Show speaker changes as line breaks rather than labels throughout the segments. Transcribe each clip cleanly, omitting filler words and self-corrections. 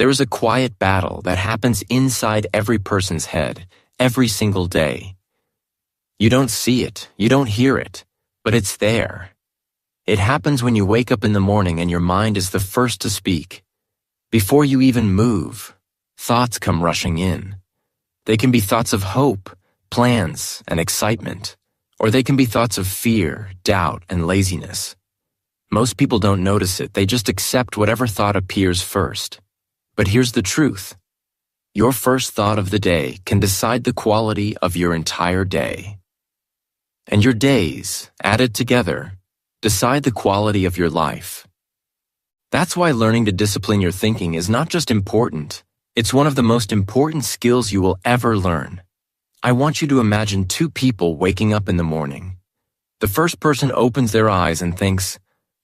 There is a quiet battle that happens inside every person's head, every single day. You don't see it, you don't hear it, but it's there. It happens when you wake up in the morning and your mind is the first to speak. Before you even move, thoughts come rushing in. They can be thoughts of hope, plans, and excitement, or they can be thoughts of fear, doubt, and laziness. Most people don't notice it, they just accept whatever thought appears first. But here's the truth. Your first thought of the day can decide the quality of your entire day. And your days, added together, decide the quality of your life. That's why learning to discipline your thinking is not just important, it's one of the most important skills you will ever learn. I want you to imagine two people waking up in the morning. The first person opens their eyes and thinks,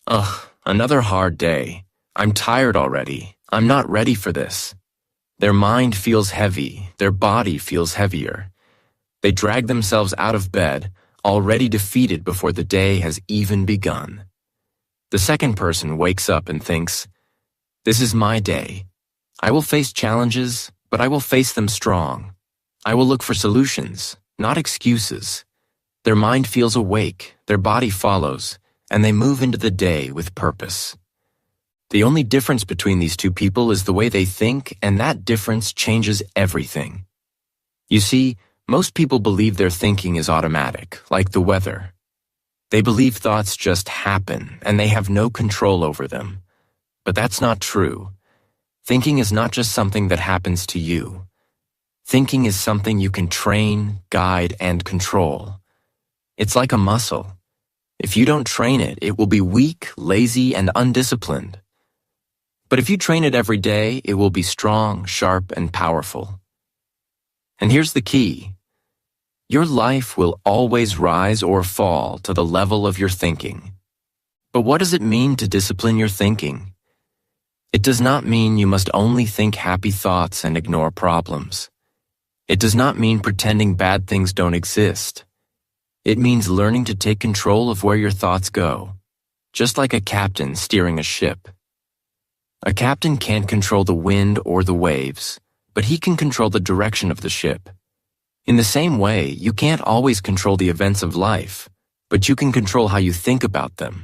"Ugh, another hard day. I'm tired already. I'm not ready for this." Their mind feels heavy, their body feels heavier. They drag themselves out of bed, already defeated before the day has even begun. The second person wakes up and thinks, "This is my day. I will face challenges, but I will face them strong. I will look for solutions, not excuses." Their mind feels awake, their body follows, and they move into the day with purpose. The only difference between these two people is the way they think, and that difference changes everything. You see, most people believe their thinking is automatic, like the weather. They believe thoughts just happen, and they have no control over them. But that's not true. Thinking is not just something that happens to you. Thinking is something you can train, guide, and control. It's like a muscle. If you don't train it, it will be weak, lazy, and undisciplined. But if you train it every day, it will be strong, sharp, and powerful. And here's the key. Your life will always rise or fall to the level of your thinking. But what does it mean to discipline your thinking? It does not mean you must only think happy thoughts and ignore problems. It does not mean pretending bad things don't exist. It means learning to take control of where your thoughts go, just like a captain steering a ship. A captain can't control the wind or the waves, but he can control the direction of the ship. In the same way, you can't always control the events of life, but you can control how you think about them.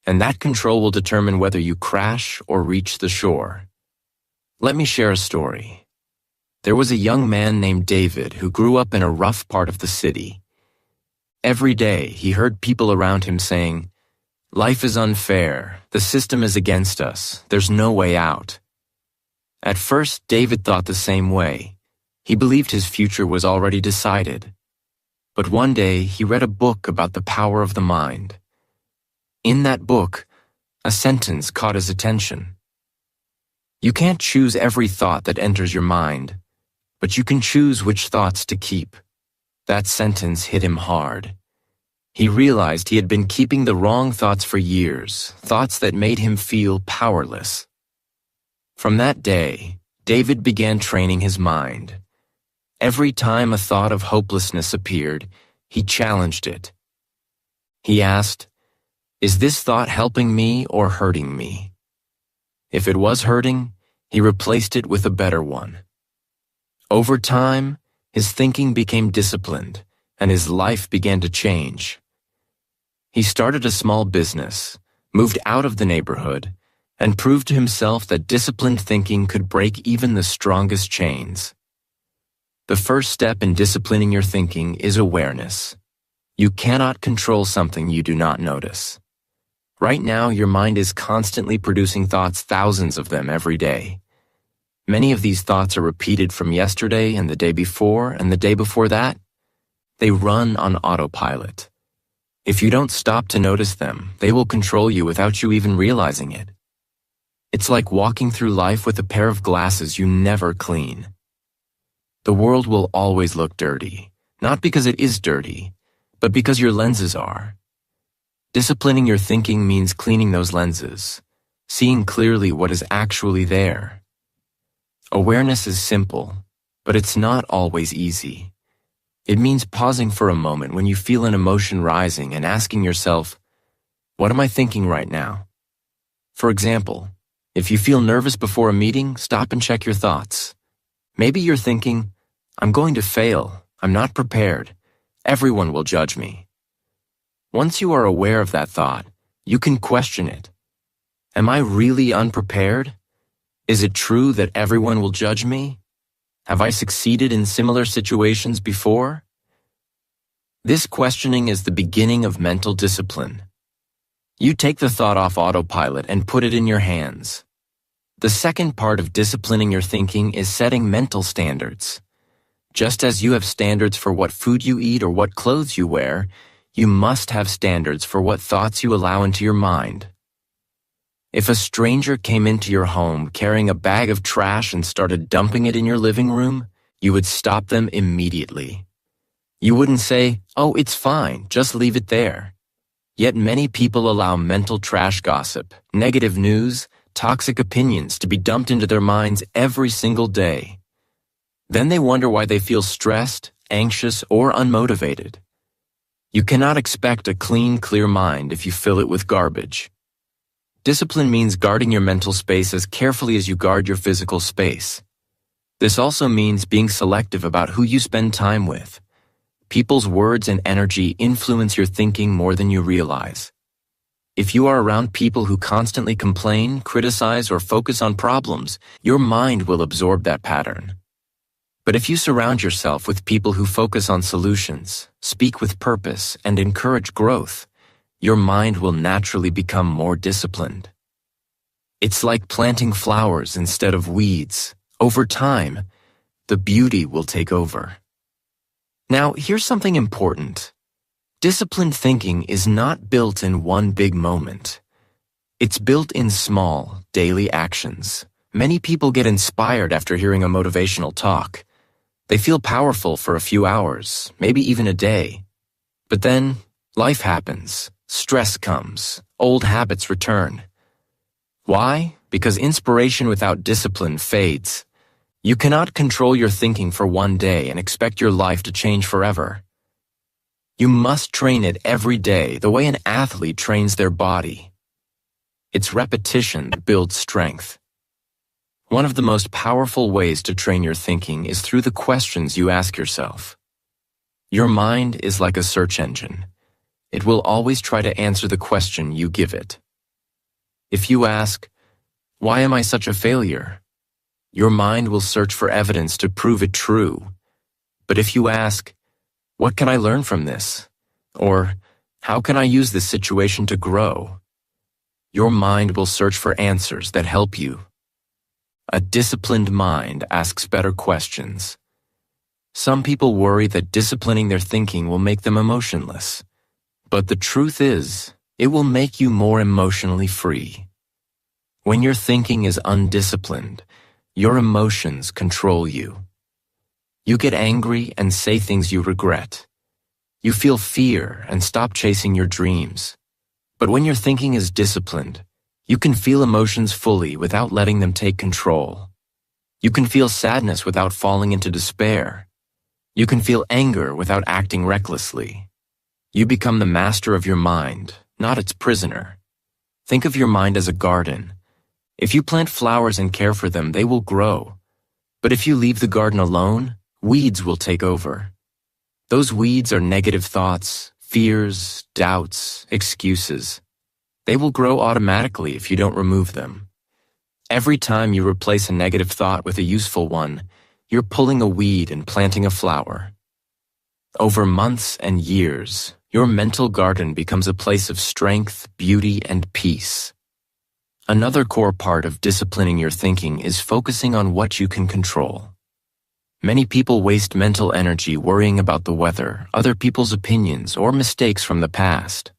And that control will determine whether you crash or reach the shore. Let me share a story. There was a young man named David who grew up in a rough part of the city. Every day, he heard people around him saying, "Life is unfair, the system is against us, there's no way out." At first, David thought the same way. He believed his future was already decided. But one day, he read a book about the power of the mind. In that book, a sentence caught his attention. You can't choose every thought that enters your mind, but you can choose which thoughts to keep. That sentence hit him hard. He realized he had been keeping the wrong thoughts for years, thoughts that made him feel powerless. From that day, David began training his mind. Every time a thought of hopelessness appeared, he challenged it. He asked, "Is this thought helping me or hurting me?" If it was hurting, he replaced it with a better one. Over time, his thinking became disciplined, and his life began to change. He started a small business, moved out of the neighborhood, and proved to himself that disciplined thinking could break even the strongest chains. The first step in disciplining your thinking is awareness. You cannot control something you do not notice. Right now, your mind is constantly producing thoughts, thousands of them every day. Many of these thoughts are repeated from yesterday and the day before and the day before that. They run on autopilot. If you don't stop to notice them, they will control you without you even realizing it. It's like walking through life with a pair of glasses you never clean. The world will always look dirty, not because it is dirty, but because your lenses are. Disciplining your thinking means cleaning those lenses, seeing clearly what is actually there. Awareness is simple, but it's not always easy. It means pausing for a moment when you feel an emotion rising and asking yourself, what am I thinking right now? For example, If you feel nervous before a meeting, stop and check your thoughts. Maybe you're thinking, I'm going to fail. I'm not prepared. Everyone will judge me. Once you are aware of that thought, you can question it. Am I really unprepared? Is it true that everyone will judge me? Have I succeeded in similar situations before? This questioning is the beginning of mental discipline. You take the thought off autopilot and put it in your hands. The second part of disciplining your thinking is setting mental standards. Just as you have standards for what food you eat or what clothes you wear, you must have standards for what thoughts you allow into your mind. If a stranger came into your home carrying a bag of trash and started dumping it in your living room, you would stop them immediately. You wouldn't say, "Oh, it's fine, just leave it there." Yet many people allow mental trash gossip, negative news, toxic opinions to be dumped into their minds every single day. Then they wonder why they feel stressed, anxious, or unmotivated. You cannot expect a clean, clear mind if you fill it with garbage. Discipline means guarding your mental space as carefully as you guard your physical space. This also means being selective about who you spend time with. People's words and energy influence your thinking more than you realize. If you are around people who constantly complain, criticize, or focus on problems, your mind will absorb that pattern. But if you surround yourself with people who focus on solutions, speak with purpose, and encourage growth, your mind will naturally become more disciplined. It's like planting flowers instead of weeds. Over time, the beauty will take over. Now, here's something important. Disciplined thinking is not built in one big moment. It's built in small, daily actions. Many people get inspired after hearing a motivational talk. They feel powerful for a few hours, maybe even a day. But then, life happens. Stress comes. Old habits return. Why? Because inspiration without discipline fades. You cannot control your thinking for one day and expect your life to change forever. You must train it every day the way an athlete trains their body. It's repetition that builds strength. One of the most powerful ways to train your thinking is through the questions you ask yourself. Your mind is like a search engine. It will always try to answer the question you give it. If you ask, "Why am I such a failure?" your mind will search for evidence to prove it true. But if you ask, "What can I learn from this?" or "How can I use this situation to grow?" your mind will search for answers that help you. A disciplined mind asks better questions. Some people worry that disciplining their thinking will make them emotionless. But the truth is, it will make you more emotionally free. When your thinking is undisciplined, your emotions control you. You get angry and say things you regret. You feel fear and stop chasing your dreams. But when your thinking is disciplined, you can feel emotions fully without letting them take control. You can feel sadness without falling into despair. You can feel anger without acting recklessly. You become the master of your mind, not its prisoner. Think of your mind as a garden. If you plant flowers and care for them, they will grow. But if you leave the garden alone, weeds will take over. Those weeds are negative thoughts, fears, doubts, excuses. They will grow automatically if you don't remove them. Every time you replace a negative thought with a useful one, you're pulling a weed and planting a flower. Over months and years, your mental garden becomes a place of strength, beauty, and peace. Another core part of disciplining your thinking is focusing on what you can control. Many people waste mental energy worrying about the weather, other people's opinions, or mistakes from the past.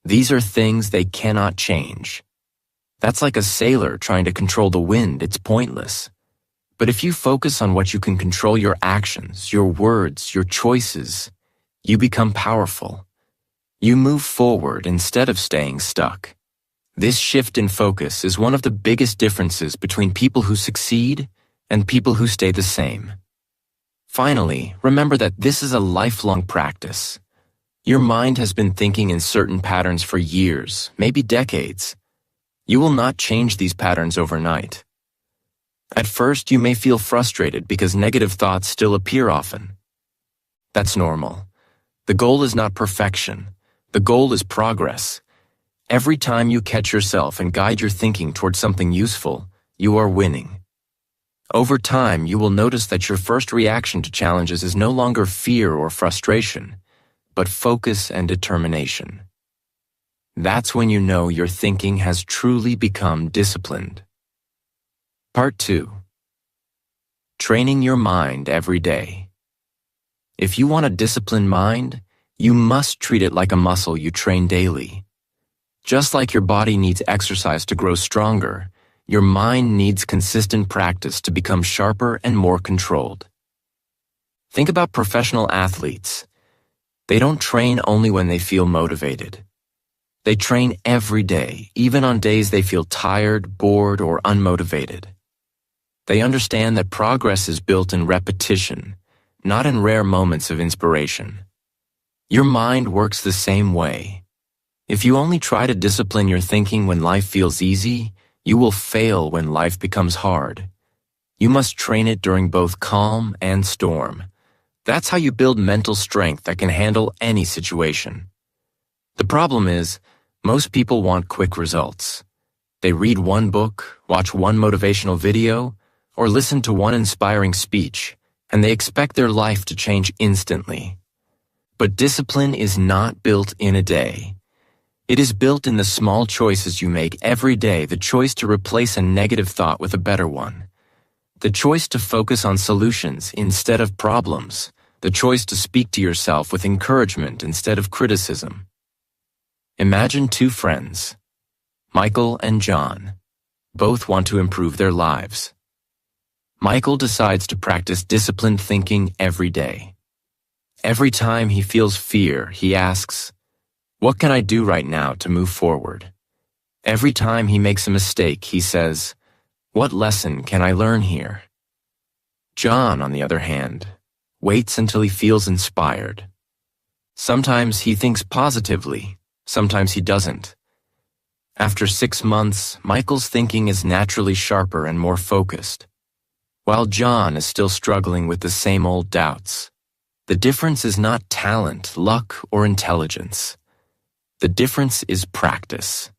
These are things they cannot change. That's like a sailor trying to control the wind. It's pointless. But if you focus on what you can control, your actions, your words, your choices, you become powerful. You move forward instead of staying stuck. This shift in focus is one of the biggest differences between people who succeed and people who stay the same. Finally, remember that this is a lifelong practice. Your mind has been thinking in certain patterns for years, maybe decades. You will not change these patterns overnight. At first, you may feel frustrated because negative thoughts still appear often. That's normal. The goal is not perfection. The goal is progress. Every time you catch yourself and guide your thinking towards something useful, you are winning. Over time, you will notice that your first reaction to challenges is no longer fear or frustration, but focus and determination. That's when you know your thinking has truly become disciplined. Part 2. Training your mind every day. If you want a disciplined mind, you must treat it like a muscle you train daily. Just like your body needs exercise to grow stronger, your mind needs consistent practice to become sharper and more controlled. Think about professional athletes. They don't train only when they feel motivated. They train every day, even on days they feel tired, bored, or unmotivated. They understand that progress is built in repetition, not in rare moments of inspiration. Your mind works the same way. If you only try to discipline your thinking when life feels easy, you will fail when life becomes hard. You must train it during both calm and storm. That's how you build mental strength that can handle any situation. The problem is, most people want quick results. They read one book, watch one motivational video, or listen to one inspiring speech, and they expect their life to change instantly. But discipline is not built in a day. It is built in the small choices you make every day, the choice to replace a negative thought with a better one, the choice to focus on solutions instead of problems, the choice to speak to yourself with encouragement instead of criticism. Imagine two friends, Michael and John. Both want to improve their lives. Michael decides to practice disciplined thinking every day. Every time he feels fear, he asks, "What can I do right now to move forward?" Every time he makes a mistake, he says, "What lesson can I learn here?" John, on the other hand, waits until he feels inspired. Sometimes he thinks positively, sometimes he doesn't. After 6 months, Michael's thinking is naturally sharper and more focused, while John is still struggling with the same old doubts. The difference is not talent, luck, or intelligence. The difference is practice.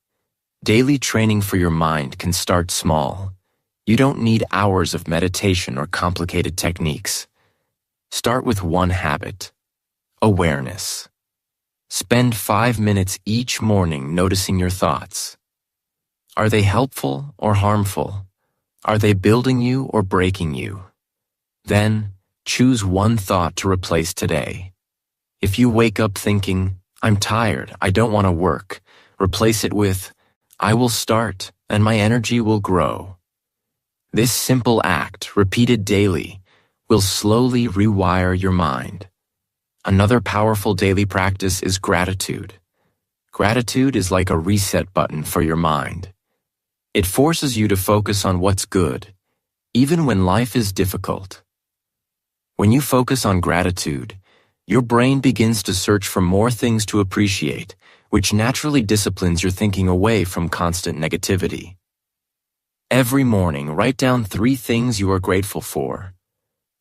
Daily training for your mind can start small. You don't need hours of meditation or complicated techniques. Start with one habit: awareness. Spend 5 minutes each morning noticing your thoughts. Are they helpful or harmful? Are they building you or breaking you? Then, choose one thought to replace today. If you wake up thinking, "I'm tired, I don't want to work," replace it with, "I will start and my energy will grow." This simple act, repeated daily, will slowly rewire your mind. Another powerful daily practice is gratitude. Gratitude is like a reset button for your mind. It forces you to focus on what's good, even when life is difficult. When you focus on gratitude, your brain begins to search for more things to appreciate, which naturally disciplines your thinking away from constant negativity. Every morning, write down 3 things you are grateful for.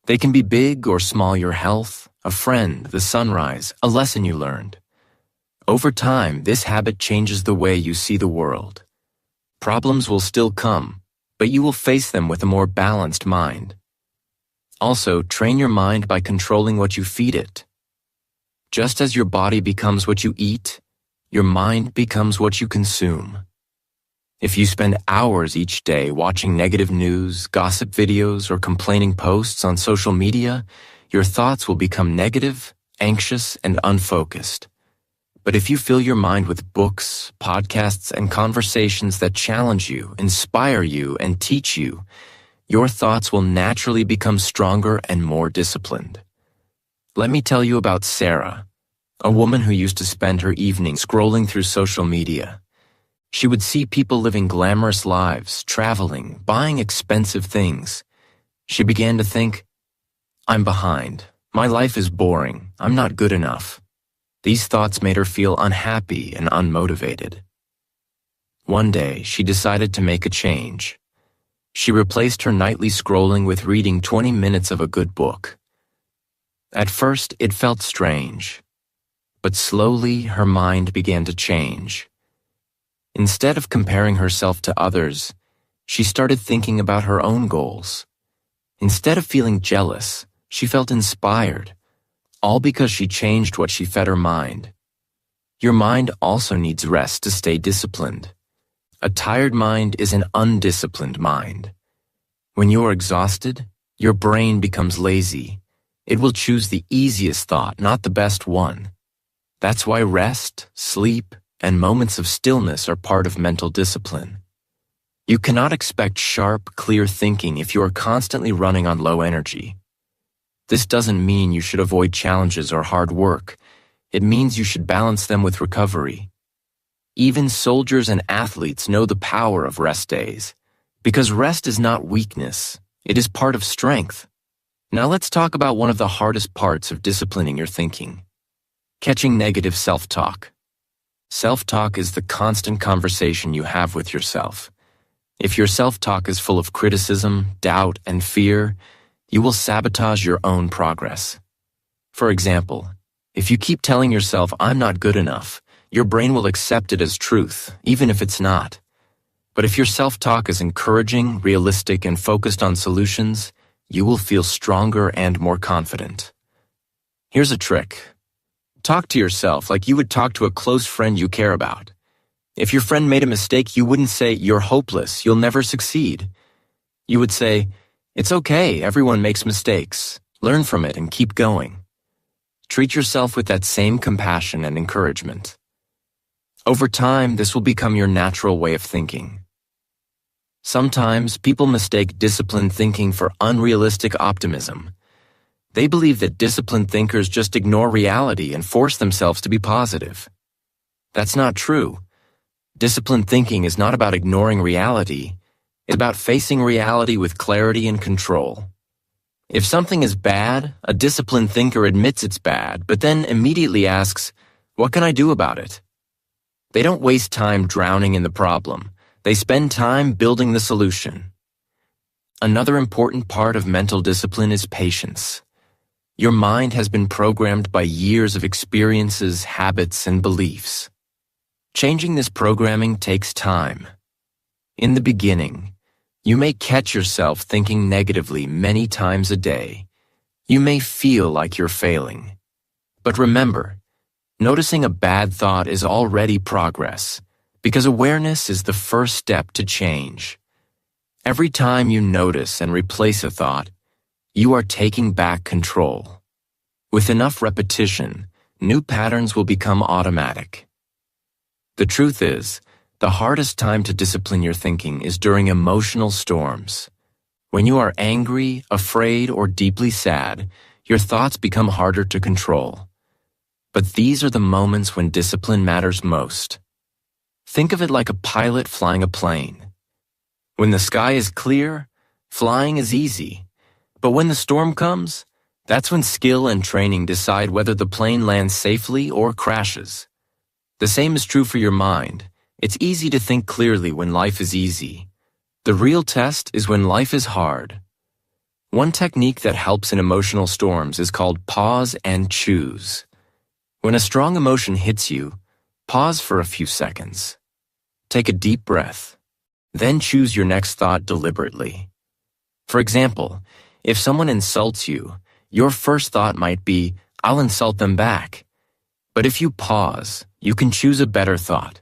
They can be big or small: your health, a friend, the sunrise, a lesson you learned. Over time, this habit changes the way you see the world. Problems will still come, but you will face them with a more balanced mind. Also, train your mind by controlling what you feed it. Just as your body becomes what you eat, your mind becomes what you consume. If you spend hours each day watching negative news, gossip videos, or complaining posts on social media, your thoughts will become negative, anxious, and unfocused. But if you fill your mind with books, podcasts, and conversations that challenge you, inspire you, and teach you, your thoughts will naturally become stronger and more disciplined. Let me tell you about Sarah, a woman who used to spend her evenings scrolling through social media. She would see people living glamorous lives, traveling, buying expensive things. She began to think, "I'm behind. My life is boring. I'm not good enough." These thoughts made her feel unhappy and unmotivated. One day, she decided to make a change. She replaced her nightly scrolling with reading 20 minutes of a good book. At first, it felt strange, but slowly her mind began to change. Instead of comparing herself to others, she started thinking about her own goals. Instead of feeling jealous, she felt inspired, all because she changed what she fed her mind. Your mind also needs rest to stay disciplined. A tired mind is an undisciplined mind. When you are exhausted, your brain becomes lazy. It will choose the easiest thought, not the best one. That's why rest, sleep, and moments of stillness are part of mental discipline. You cannot expect sharp, clear thinking if you are constantly running on low energy. This doesn't mean you should avoid challenges or hard work. It means you should balance them with recovery. Even soldiers and athletes know the power of rest days, because rest is not weakness, it is part of strength. Now let's talk about one of the hardest parts of disciplining your thinking: catching negative self-talk. Self-talk is the constant conversation you have with yourself. If your self-talk is full of criticism, doubt, and fear, you will sabotage your own progress. For example, if you keep telling yourself, "I'm not good enough," your brain will accept it as truth, even if it's not. But if your self-talk is encouraging, realistic, and focused on solutions, you will feel stronger and more confident. Here's a trick. Talk to yourself like you would talk to a close friend you care about. If your friend made a mistake, you wouldn't say, "You're hopeless, you'll never succeed." You would say, "It's okay, everyone makes mistakes. Learn from it and keep going." Treat yourself with that same compassion and encouragement. Over time, this will become your natural way of thinking. Sometimes, people mistake disciplined thinking for unrealistic optimism. They believe that disciplined thinkers just ignore reality and force themselves to be positive. That's not true. Disciplined thinking is not about ignoring reality. It's about facing reality with clarity and control. If something is bad, a disciplined thinker admits it's bad, but then immediately asks, "What can I do about it?" They don't waste time drowning in the problem. They spend time building the solution. Another important part of mental discipline is patience. Your mind has been programmed by years of experiences, habits, and beliefs. Changing this programming takes time. In the beginning, you may catch yourself thinking negatively many times a day. You may feel like you're failing. But remember, noticing a bad thought is already progress, because awareness is the first step to change. Every time you notice and replace a thought, you are taking back control. With enough repetition, new patterns will become automatic. The truth is, the hardest time to discipline your thinking is during emotional storms. When you are angry, afraid, or deeply sad, your thoughts become harder to control. But these are the moments when discipline matters most. Think of it like a pilot flying a plane. When the sky is clear, flying is easy. But when the storm comes, that's when skill and training decide whether the plane lands safely or crashes. The same is true for your mind. It's easy to think clearly when life is easy. The real test is when life is hard. One technique that helps in emotional storms is called pause and choose. When a strong emotion hits you, pause for a few seconds. Take a deep breath. Then choose your next thought deliberately. For example, if someone insults you, your first thought might be, "I'll insult them back." But if you pause, you can choose a better thought.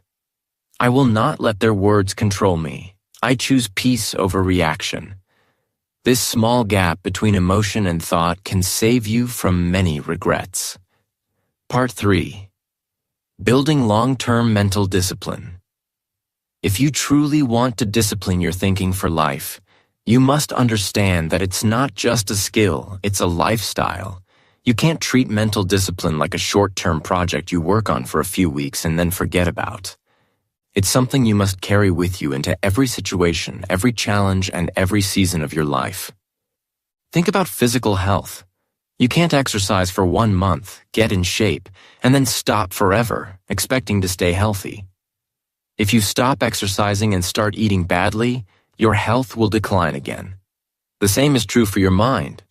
"I will not let their words control me. I choose peace over reaction." This small gap between emotion and thought can save you from many regrets. Part 3. Building long-term mental discipline. If you truly want to discipline your thinking for life, you must understand that it's not just a skill, it's a lifestyle. You can't treat mental discipline like a short-term project you work on for a few weeks and then forget about. It's something you must carry with you into every situation, every challenge, and every season of your life. Think about physical health. You can't exercise for 1 month, get in shape, and then stop forever, expecting to stay healthy. If you stop exercising and start eating badly, your health will decline again. The same is true for your mind.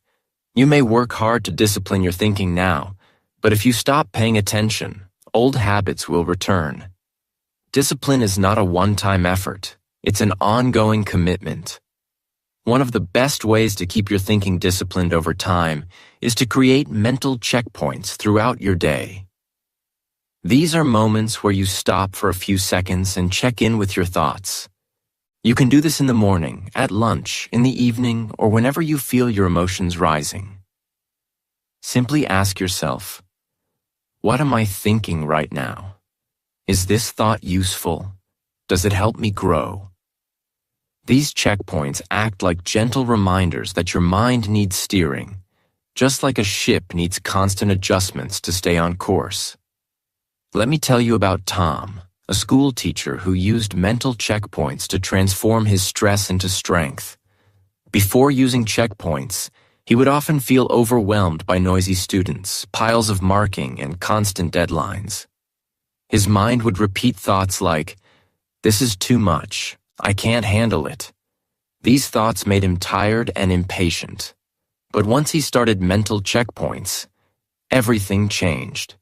You may work hard to discipline your thinking now, but if you stop paying attention, old habits will return. Discipline is not a one-time effort. It's an ongoing commitment. One of the best ways to keep your thinking disciplined over time is to create mental checkpoints throughout your day. These are moments where you stop for a few seconds and check in with your thoughts. You can do this in the morning, at lunch, in the evening, or whenever you feel your emotions rising. Simply ask yourself, what am I thinking right now? Is this thought useful? Does it help me grow? These checkpoints act like gentle reminders that your mind needs steering, just like a ship needs constant adjustments to stay on course. Let me tell you about Tom, a school teacher who used mental checkpoints to transform his stress into strength. Before using checkpoints, he would often feel overwhelmed by noisy students, piles of marking, and constant deadlines. His mind would repeat thoughts like, "This is too much. I can't handle it." These thoughts made him tired and impatient. But once he started mental checkpoints, everything changed.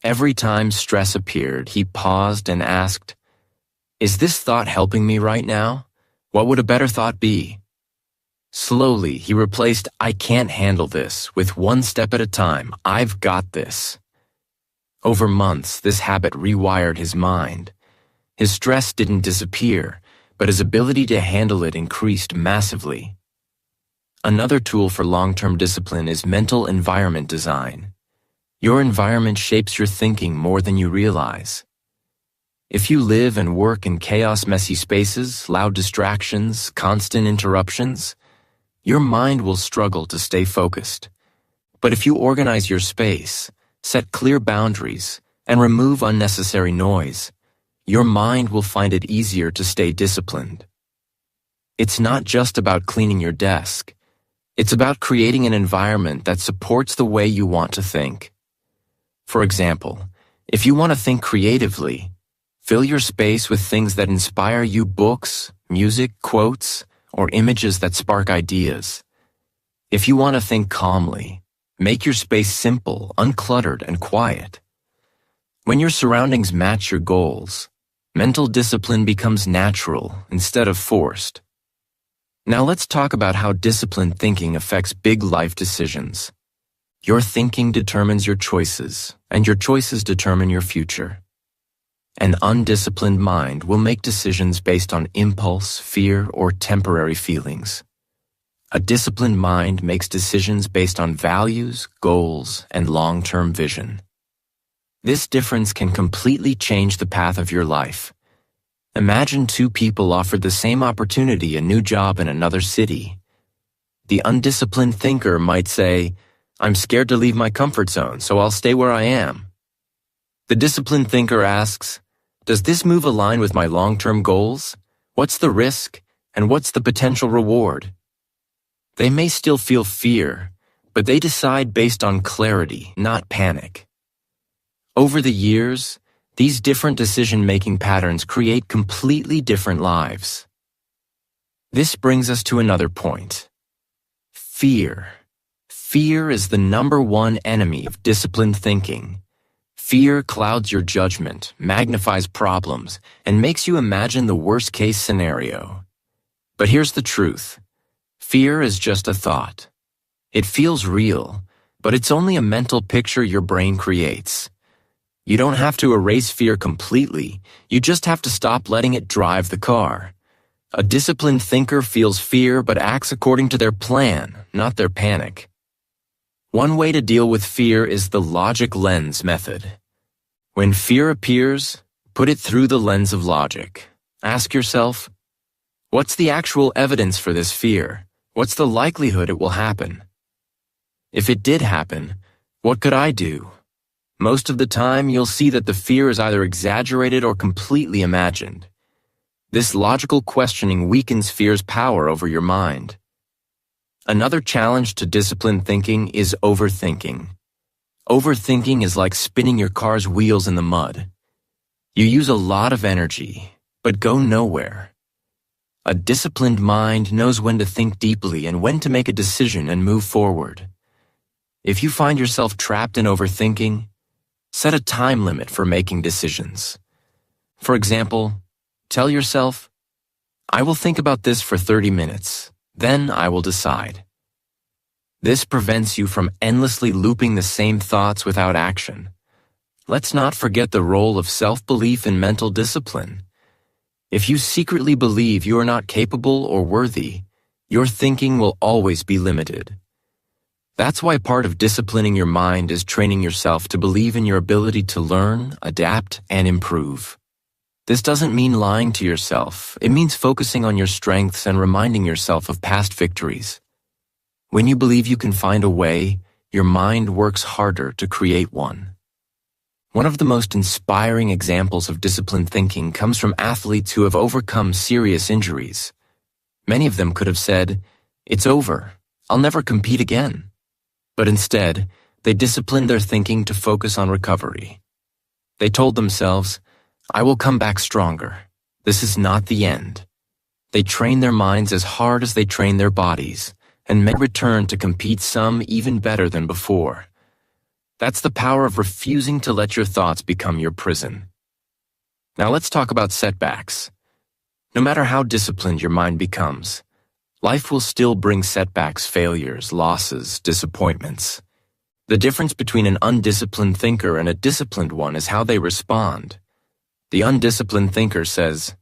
Every time stress appeared, he paused and asked, "Is this thought helping me right now? What would a better thought be?" Slowly, he replaced "I can't handle this" with "one step at a time, I've got this." Over months, this habit rewired his mind. His stress didn't disappear, but his ability to handle it increased massively. Another tool for long-term discipline is mental environment design. Your environment shapes your thinking more than you realize. If you live and work in chaos, messy spaces, loud distractions, constant interruptions, your mind will struggle to stay focused. But if you organize your space, set clear boundaries, and remove unnecessary noise, your mind will find it easier to stay disciplined. It's not just about cleaning your desk. It's about creating an environment that supports the way you want to think. For example, if you want to think creatively, fill your space with things that inspire you: books, music, quotes, or images that spark ideas. If you want to think calmly, make your space simple, uncluttered, and quiet. When your surroundings match your goals, mental discipline becomes natural instead of forced. Now let's talk about how disciplined thinking affects big life decisions. Your thinking determines your choices, and your choices determine your future. An undisciplined mind will make decisions based on impulse, fear, or temporary feelings. A disciplined mind makes decisions based on values, goals, and long-term vision. This difference can completely change the path of your life. Imagine two people offered the same opportunity, a new job in another city. The undisciplined thinker might say, "I'm scared to leave my comfort zone, so I'll stay where I am." The disciplined thinker asks, "Does this move align with my long-term goals? What's the risk, and what's the potential reward?" They may still feel fear, but they decide based on clarity, not panic. Over the years, these different decision-making patterns create completely different lives. This brings us to another point. Fear. Fear is the #1 enemy of disciplined thinking. Fear clouds your judgment, magnifies problems, and makes you imagine the worst-case scenario. But here's the truth. Fear is just a thought. It feels real, but it's only a mental picture your brain creates. You don't have to erase fear completely. You just have to stop letting it drive the car. A disciplined thinker feels fear but acts according to their plan, not their panic. One way to deal with fear is the logic lens method. When fear appears, put it through the lens of logic. Ask yourself, what's the actual evidence for this fear? What's the likelihood it will happen? If it did happen, what could I do? Most of the time, you'll see that the fear is either exaggerated or completely imagined. This logical questioning weakens fear's power over your mind. Another challenge to disciplined thinking is overthinking. Overthinking is like spinning your car's wheels in the mud. You use a lot of energy, but go nowhere. A disciplined mind knows when to think deeply and when to make a decision and move forward. If you find yourself trapped in overthinking, set a time limit for making decisions. For example, tell yourself, I will think about this for 30 minutes, then I will decide. This prevents you from endlessly looping the same thoughts without action. Let's not forget the role of self-belief in mental discipline. If you secretly believe you are not capable or worthy, your thinking will always be limited. That's why part of disciplining your mind is training yourself to believe in your ability to learn, adapt, and improve. This doesn't mean lying to yourself. It means focusing on your strengths and reminding yourself of past victories. When you believe you can find a way, your mind works harder to create one. One of the most inspiring examples of disciplined thinking comes from athletes who have overcome serious injuries. Many of them could have said, "It's over. I'll never compete again." But instead, they disciplined their thinking to focus on recovery. They told themselves, "I will come back stronger. This is not the end." They trained their minds as hard as they trained their bodies, and may return to compete some even better than before. That's the power of refusing to let your thoughts become your prison. Now let's talk about setbacks. No matter how disciplined your mind becomes, life will still bring setbacks, failures, losses, disappointments. The difference between an undisciplined thinker and a disciplined one is how they respond. The undisciplined thinker says,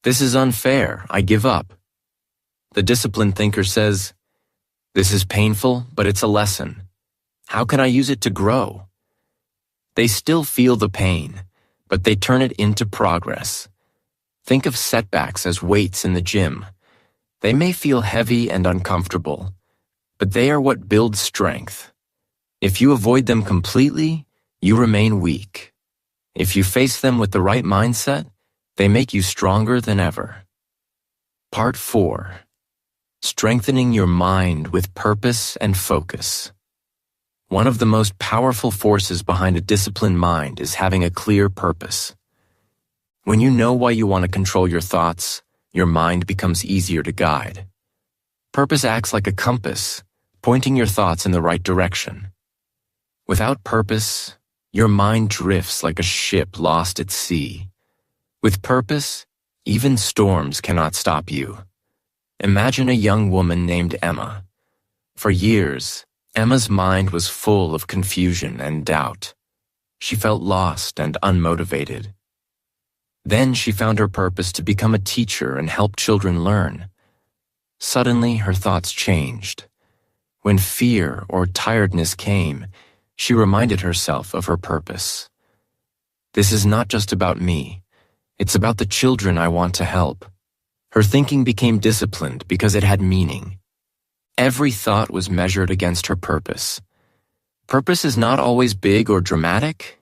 "This is unfair, I give up." The disciplined thinker says, "This is painful, but it's a lesson. How can I use it to grow?" They still feel the pain, but they turn it into progress. Think of setbacks as weights in the gym. They may feel heavy and uncomfortable, but they are what builds strength. If you avoid them completely, you remain weak. If you face them with the right mindset, they make you stronger than ever. Part 4. Strengthening your mind with purpose and focus. One of the most powerful forces behind a disciplined mind is having a clear purpose. When you know why you want to control your thoughts, your mind becomes easier to guide. Purpose acts like a compass, pointing your thoughts in the right direction. Without purpose, your mind drifts like a ship lost at sea. With purpose, even storms cannot stop you. Imagine a young woman named Emma. For years, Emma's mind was full of confusion and doubt. She felt lost and unmotivated. Then she found her purpose to become a teacher and help children learn. Suddenly, her thoughts changed. When fear or tiredness came, she reminded herself of her purpose. This is not just about me. It's about the children I want to help. Her thinking became disciplined because it had meaning. Every thought was measured against her purpose. Purpose is not always big or dramatic.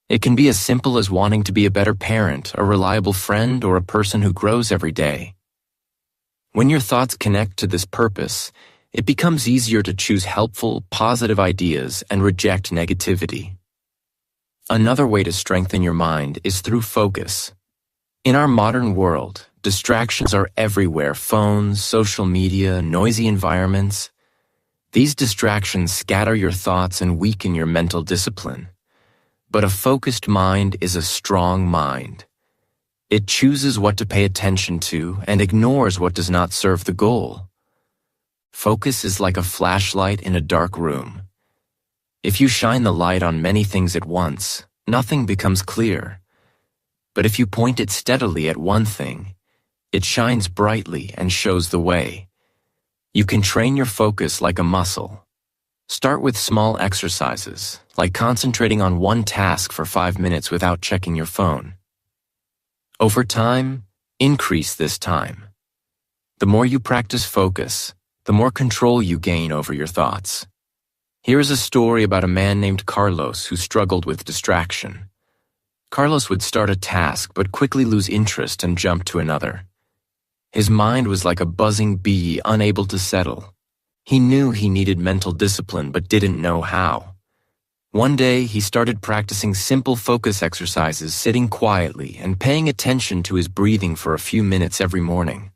It can be as simple as wanting to be a better parent, a reliable friend, or a person who grows every day. When your thoughts connect to this purpose, it becomes easier to choose helpful, positive ideas and reject negativity. Another way to strengthen your mind is through focus. In our modern world, distractions are everywhere: phones, social media, noisy environments. These distractions scatter your thoughts and weaken your mental discipline. But a focused mind is a strong mind. It chooses what to pay attention to and ignores what does not serve the goal. Focus is like a flashlight in a dark room. If you shine the light on many things at once, nothing becomes clear. But if you point it steadily at one thing, it shines brightly and shows the way. You can train your focus like a muscle. Start with small exercises, like concentrating on one task for 5 minutes without checking your phone. Over time, increase this time. The more you practice focus, the more control you gain over your thoughts. Here is a story about a man named Carlos who struggled with distraction. Carlos would start a task but quickly lose interest and jump to another. His mind was like a buzzing bee, unable to settle. He knew he needed mental discipline but didn't know how. One day, he started practicing simple focus exercises, sitting quietly and paying attention to his breathing for a few minutes every morning.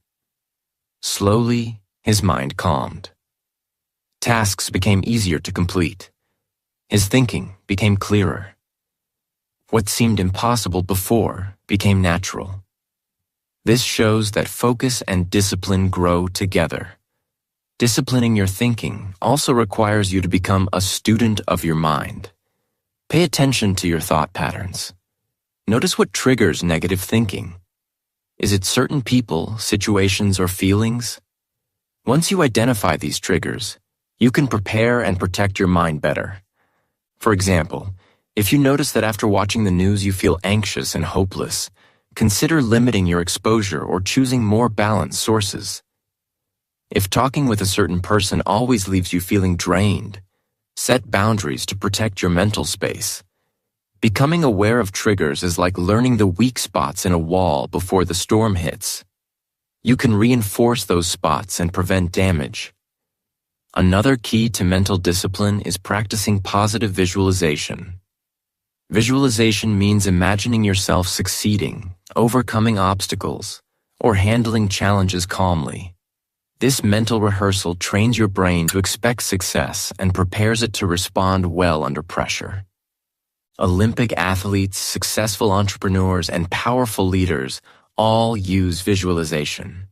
Slowly, his mind calmed. Tasks became easier to complete. His thinking became clearer. What seemed impossible before became natural. This shows that focus and discipline grow together. Disciplining your thinking also requires you to become a student of your mind. Pay attention to your thought patterns. Notice what triggers negative thinking. Is it certain people, situations, or feelings? Once you identify these triggers, you can prepare and protect your mind better. For example, if you notice that after watching the news you feel anxious and hopeless, consider limiting your exposure or choosing more balanced sources. If talking with a certain person always leaves you feeling drained, set boundaries to protect your mental space. Becoming aware of triggers is like learning the weak spots in a wall before the storm hits. You can reinforce those spots and prevent damage. Another key to mental discipline is practicing positive visualization. Visualization means imagining yourself succeeding, overcoming obstacles, or handling challenges calmly. This mental rehearsal trains your brain to expect success and prepares it to respond well under pressure. Olympic athletes, successful entrepreneurs, and powerful leaders all use visualization.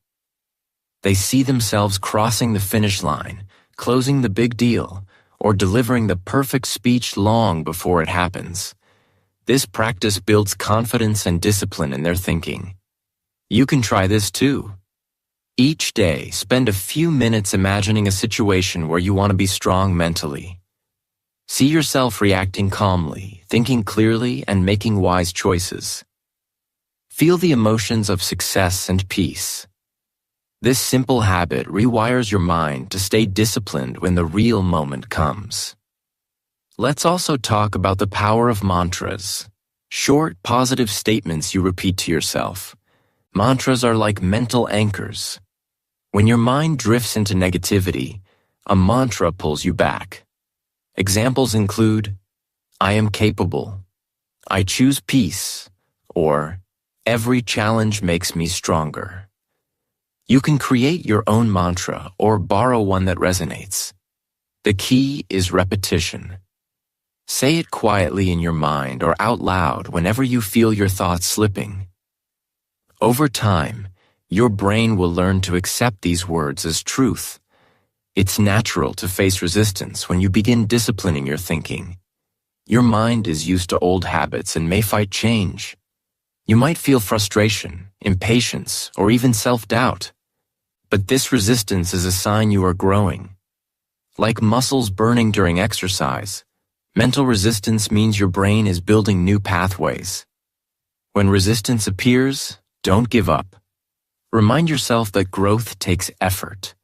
They see themselves crossing the finish line, closing the big deal, or delivering the perfect speech long before it happens. This practice builds confidence and discipline in their thinking. You can try this too. Each day, spend a few minutes imagining a situation where you want to be strong mentally. See yourself reacting calmly, thinking clearly, and making wise choices. Feel the emotions of success and peace. This simple habit rewires your mind to stay disciplined when the real moment comes. Let's also talk about the power of mantras. Short, positive statements you repeat to yourself. Mantras are like mental anchors. When your mind drifts into negativity, a mantra pulls you back. Examples include, I am capable, I choose peace, or every challenge makes me stronger. You can create your own mantra or borrow one that resonates. The key is repetition. Say it quietly in your mind or out loud whenever you feel your thoughts slipping. Over time, your brain will learn to accept these words as truth. It's natural to face resistance when you begin disciplining your thinking. Your mind is used to old habits and may fight change. You might feel frustration, impatience, or even self-doubt. But this resistance is a sign you are growing. Like muscles burning during exercise, mental resistance means your brain is building new pathways. When resistance appears, don't give up. Remind yourself that growth takes effort.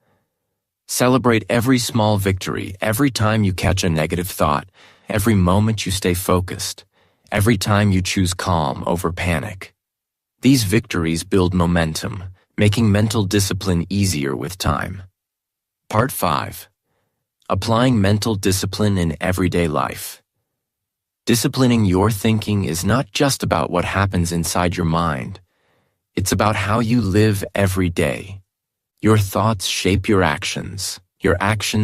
Celebrate every small victory, every time you catch a negative thought, every moment you stay focused, every time you choose calm over panic. These victories build momentum, making mental discipline easier with time. Part 5. Applying mental discipline in everyday life. Disciplining your thinking is not just about what happens inside your mind. It's about how you live every day. Your thoughts shape your actions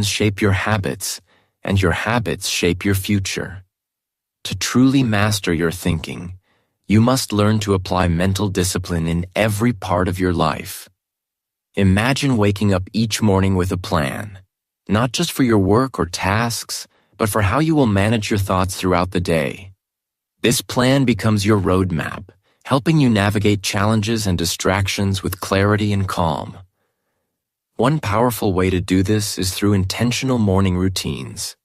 shape your habits, and your habits shape your future. To truly master your thinking, you must learn to apply mental discipline in every part of your life. Imagine waking up each morning with a plan, not just for your work or tasks, but for how you will manage your thoughts throughout the day. This plan becomes your roadmap, helping you navigate challenges and distractions with clarity and calm. One powerful way to do this is through intentional morning routines.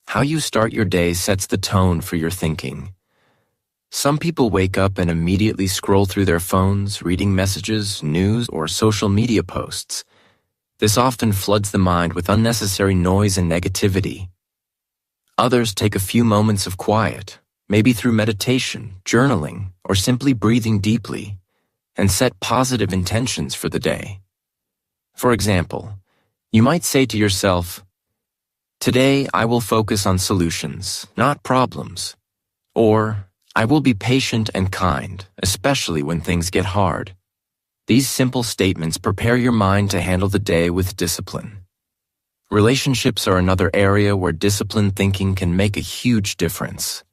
How you start your day sets the tone for your thinking. Some people wake up and immediately scroll through their phones, reading messages, news, or social media posts. This often floods the mind with unnecessary noise and negativity. Others take a few moments of quiet, maybe through meditation, journaling, or simply breathing deeply, and set positive intentions for the day. For example, you might say to yourself, Today, I will focus on solutions, not problems. Or, I will be patient and kind, especially when things get hard. These simple statements prepare your mind to handle the day with discipline. Relationships are another area where disciplined thinking can make a huge difference.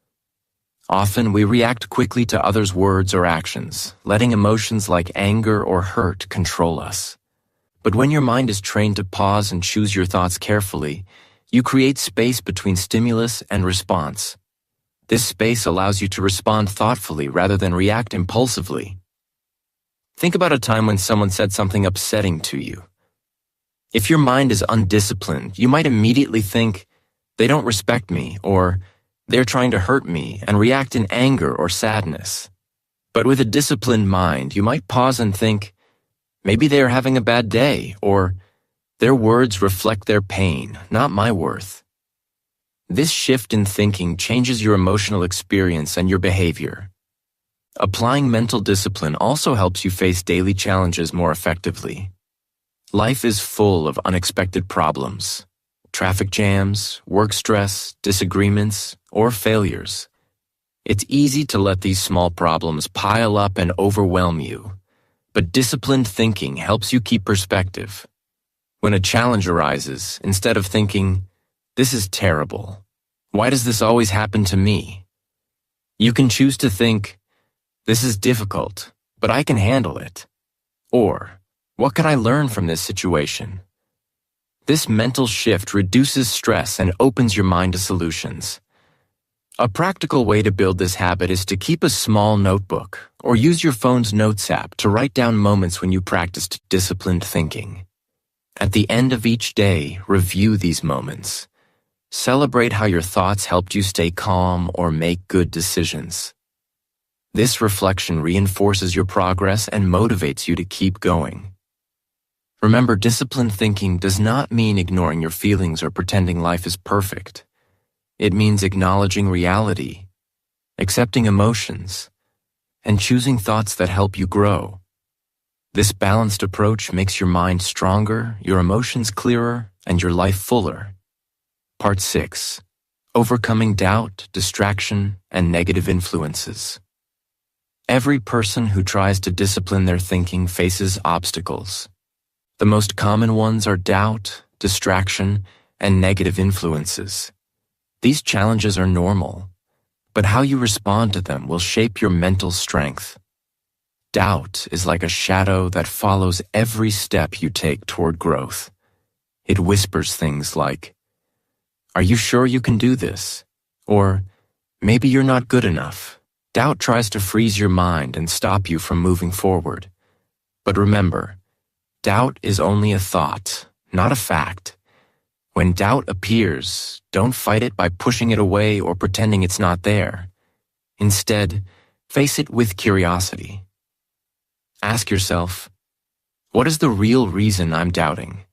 Often we react quickly to others' words or actions, letting emotions like anger or hurt control us. But when your mind is trained to pause and choose your thoughts carefully, you create space between stimulus and response. This space allows you to respond thoughtfully rather than react impulsively. Think about a time when someone said something upsetting to you. If your mind is undisciplined, you might immediately think, "They don't respect me," or "They're trying to hurt me," and react in anger or sadness. But with a disciplined mind, you might pause and think, "Maybe they are having a bad day," or "Their words reflect their pain, not my worth." This shift in thinking changes your emotional experience and your behavior. Applying mental discipline also helps you face daily challenges more effectively. Life is full of unexpected problems. Traffic jams, work stress, disagreements, or failures. It's easy to let these small problems pile up and overwhelm you, but disciplined thinking helps you keep perspective. When a challenge arises, instead of thinking, "This is terrible. Why does this always happen to me?" you can choose to think, "This is difficult, but I can handle it." Or, "What can I learn from this situation?" This mental shift reduces stress and opens your mind to solutions. A practical way to build this habit is to keep a small notebook or use your phone's notes app to write down moments when you practiced disciplined thinking. At the end of each day, review these moments. Celebrate how your thoughts helped you stay calm or make good decisions. This reflection reinforces your progress and motivates you to keep going. Remember, disciplined thinking does not mean ignoring your feelings or pretending life is perfect. It means acknowledging reality, accepting emotions, and choosing thoughts that help you grow. This balanced approach makes your mind stronger, your emotions clearer, and your life fuller. Part 6. Overcoming doubt, distraction, and negative influences. Every person who tries to discipline their thinking faces obstacles. The most common ones are doubt, distraction, and negative influences. These challenges are normal, but how you respond to them will shape your mental strength. Doubt is like a shadow that follows every step you take toward growth. It whispers things like, "Are you sure you can do this?" Or, "Maybe you're not good enough." Doubt tries to freeze your mind and stop you from moving forward. But remember, doubt is only a thought, not a fact. When doubt appears, don't fight it by pushing it away or pretending it's not there. Instead, face it with curiosity. Ask yourself, what is the real reason I'm doubting?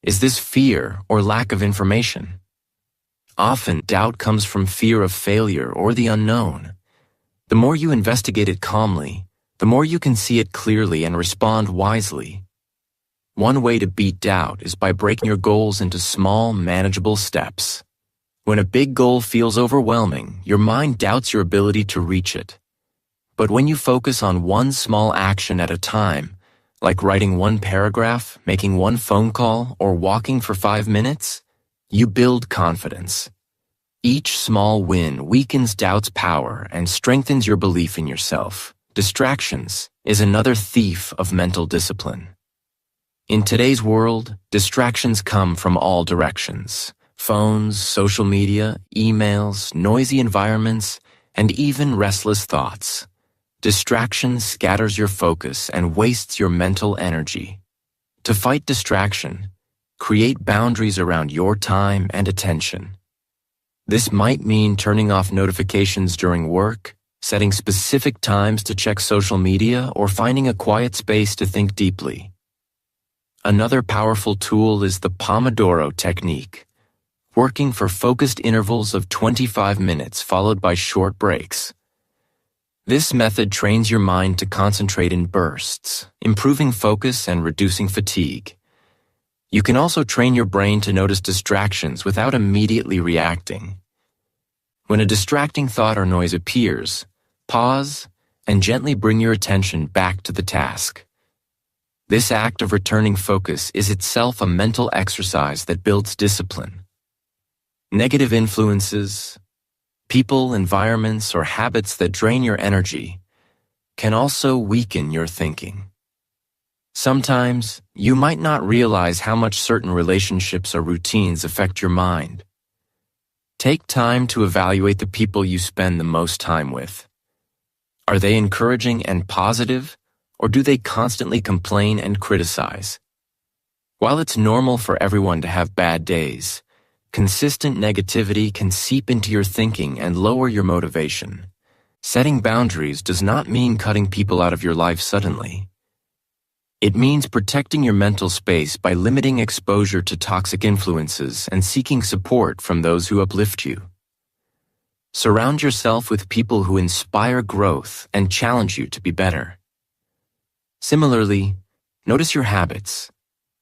Is this fear or lack of information? Often, doubt comes from fear of failure or the unknown. The more you investigate it calmly, the more you can see it clearly and respond wisely. One way to beat doubt is by breaking your goals into small, manageable steps. When a big goal feels overwhelming, your mind doubts your ability to reach it. But when you focus on one small action at a time, like writing one paragraph, making one phone call, or walking for 5 minutes, you build confidence. Each small win weakens doubt's power and strengthens your belief in yourself. Distractions is another thief of mental discipline. In today's world, distractions come from all directions. Phones, social media, emails, noisy environments, and even restless thoughts. Distraction scatters your focus and wastes your mental energy. To fight distraction, create boundaries around your time and attention. This might mean turning off notifications during work, setting specific times to check social media, or finding a quiet space to think deeply. Another powerful tool is the Pomodoro technique, working for focused intervals of 25 minutes followed by short breaks. This method trains your mind to concentrate in bursts, improving focus and reducing fatigue. You can also train your brain to notice distractions without immediately reacting. When a distracting thought or noise appears, pause and gently bring your attention back to the task. This act of returning focus is itself a mental exercise that builds discipline. Negative influences, people, environments, or habits that drain your energy can also weaken your thinking. Sometimes, you might not realize how much certain relationships or routines affect your mind. Take time to evaluate the people you spend the most time with. Are they encouraging and positive, or do they constantly complain and criticize? While it's normal for everyone to have bad days, consistent negativity can seep into your thinking and lower your motivation. Setting boundaries does not mean cutting people out of your life suddenly. It means protecting your mental space by limiting exposure to toxic influences and seeking support from those who uplift you. Surround yourself with people who inspire growth and challenge you to be better. Similarly, notice your habits.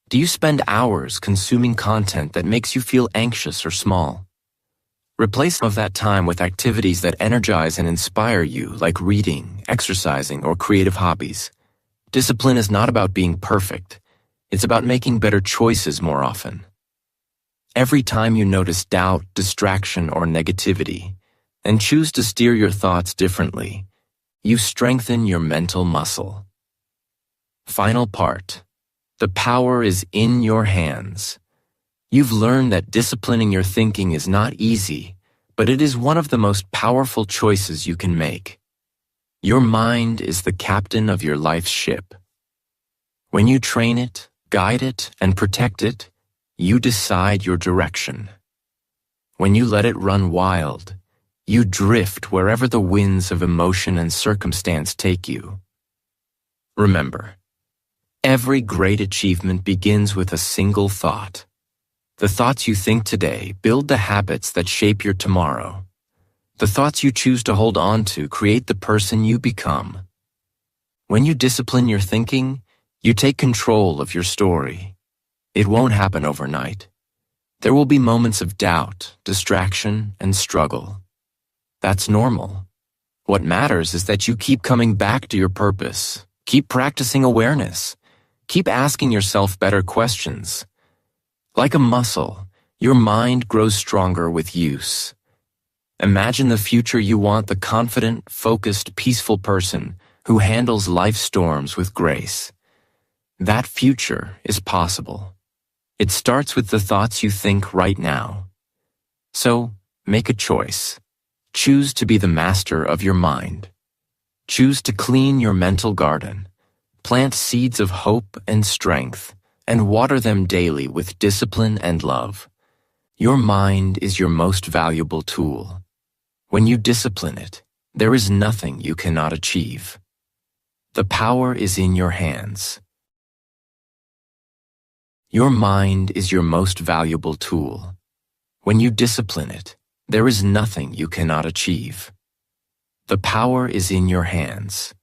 Do you spend hours consuming content that makes you feel anxious or small? Replace some of that time with activities that energize and inspire you, like reading, exercising, or creative hobbies. Discipline is not about being perfect. It's about making better choices more often. Every time you notice doubt, distraction, or negativity, and choose to steer your thoughts differently, you strengthen your mental muscle. Final part. The power is in your hands. You've learned that disciplining your thinking is not easy, but it is one of the most powerful choices you can make. Your mind is the captain of your life's ship. When you train it, guide it, and protect it, you decide your direction. When you let it run wild, you drift wherever the winds of emotion and circumstance take you. Remember, every great achievement begins with a single thought. The thoughts you think today build the habits that shape your tomorrow. The thoughts you choose to hold on to create the person you become. When you discipline your thinking, you take control of your story. It won't happen overnight. There will be moments of doubt, distraction, and struggle. That's normal. What matters is that you keep coming back to your purpose. Keep practicing awareness. Keep asking yourself better questions. Like a muscle, your mind grows stronger with use. Imagine the future you want, the confident, focused, peaceful person who handles life's storms with grace. That future is possible. It starts with the thoughts you think right now. So, make a choice. Choose to be the master of your mind. Choose to clean your mental garden. Plant seeds of hope and strength, and water them daily with discipline and love. Your mind is your most valuable tool. When you discipline it, there is nothing you cannot achieve. The power is in your hands. Your mind is your most valuable tool. When you discipline it, there is nothing you cannot achieve. The power is in your hands.